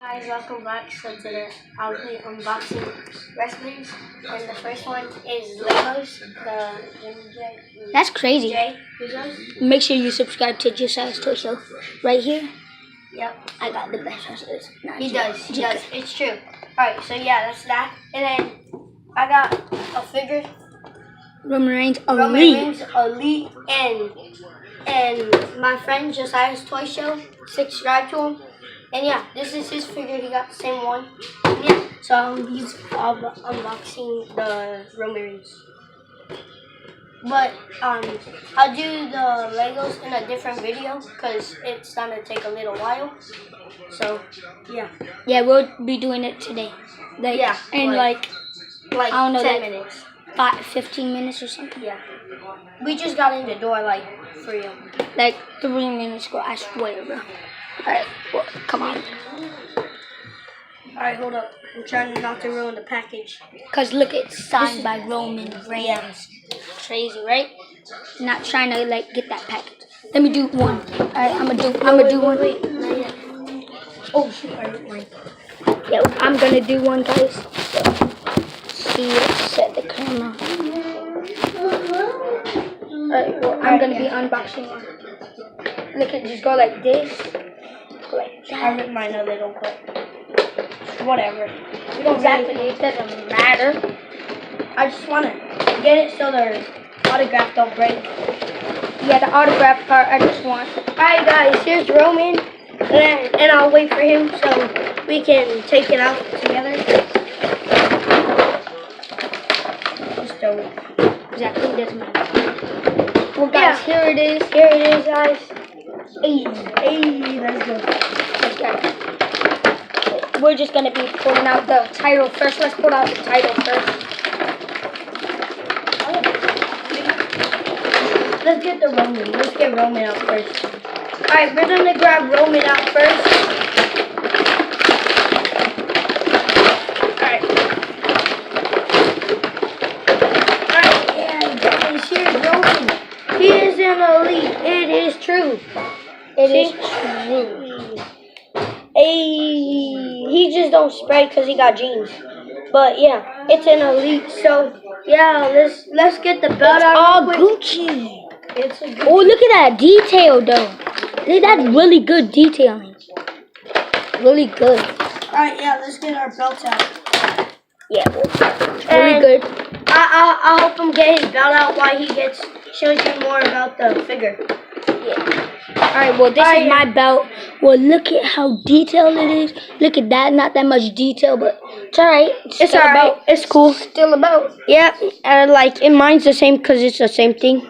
Guys, welcome back. So today I'll be unboxing wrestlers, and the first one is Legos, the J. That's crazy. Legos. Make sure you subscribe to Josiah's Toy Show right here. Yep. I got the best wrestlers. He does. It's true. Alright, so yeah, that's that. And then I got a figure. Roman Reigns Elite. And my friend Josiah's Toy Show, subscribe to him. And yeah, this is his figure. He got the same one. And yeah, so I'll be unboxing the Roman Reigns. But I'll do the Legos in a different video because it's gonna take a little while. So yeah. Yeah, we'll be doing it today. Like I don't know, 10 minutes. 15 minutes or something. Yeah. We just got in the door like 3 Like 3 minutes ago, I swear, bro. Alright, well, come on. Alright, hold up. I'm trying not to ruin the package. Cause look, it's signed by Roman Reigns. Yeah. Crazy, right? Not trying to like get that package. Let me do one. Alright, I'm gonna do one. Wait, not yet. Oh shoot, I hit mine. Yeah, I'm gonna do one, guys. So, see, set the camera. Alright, well, I'm gonna be unboxing one. Look, it just go like this. Go like that. I ripped mine a little quick. Whatever. We don't exactly. It doesn't matter. I just want to get it so their autograph don't break. Yeah, the autograph part I just want. Alright guys, here's Roman. And I'll wait for him so we can take it out together. Just do it. Exactly, it doesn't matter. Well guys, Here it is, guys. Hey, let's go. We're just gonna be pulling out the title first. Let's pull out the title first. Let's get the Roman. Let's get Roman out first. Alright, we're gonna grab Roman out first. Alright, yeah, guys, here's Roman. He is an elite. It is true. It is true. Hey, he just don't spray because he got jeans. But yeah, it's an elite. So yeah, let's get the belt out. All Gucci. It's a Gucci. Oh, look at that detail though. Look, that's really good detailing. Really good. Alright, yeah, let's get our belts out. Yeah, really good. I'll help him get his belt out while he shows you more about the figure. Yeah. Alright, well this is my belt. Well, look at how detailed it is. Look at that, not that much detail, but it's alright. It's alright. It's cool. Still a belt. Yeah, like mine's the same because it's the same thing.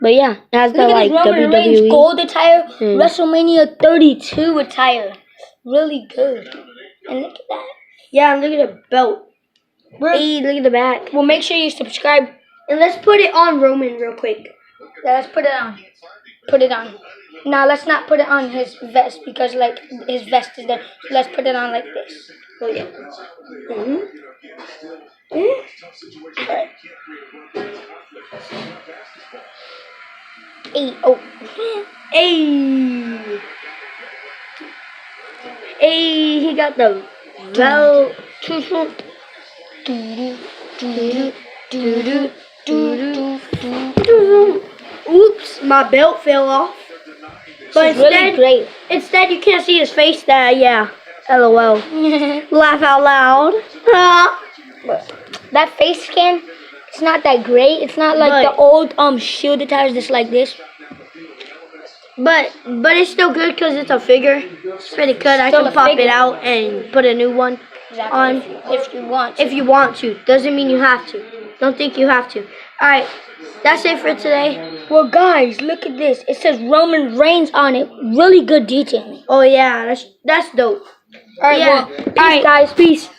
But yeah, it has the like Roman Reigns WWE gold attire, WrestleMania 32 attire. Really good. And look at that. Yeah, and look at the belt. Hey, look at the back. Well, make sure you subscribe. And let's put it on Roman real quick. Yeah, let's put it on. Put it on. Now, let's not put it on his vest because, like, his vest is there. So let's put it on like this. Oh, yeah. Right. Hey, oh. Hey. Hey, he got the belt. Oops, my belt fell off. But instead you can't see his face there. Yeah, LOL. Laugh out loud. That face scan, it's not that great. It's not like the old Shield attires just like this. But it's still good because it's a figure. It's pretty good. I can pop it out and put a new one on if you want. If you want to. Doesn't mean you have to. Don't think you have to. Alright, that's it for today. Well, guys, look at this. It says Roman Reigns on it. Really good detailing. Oh yeah, that's dope. Alright, yeah. Peace, guys. Peace.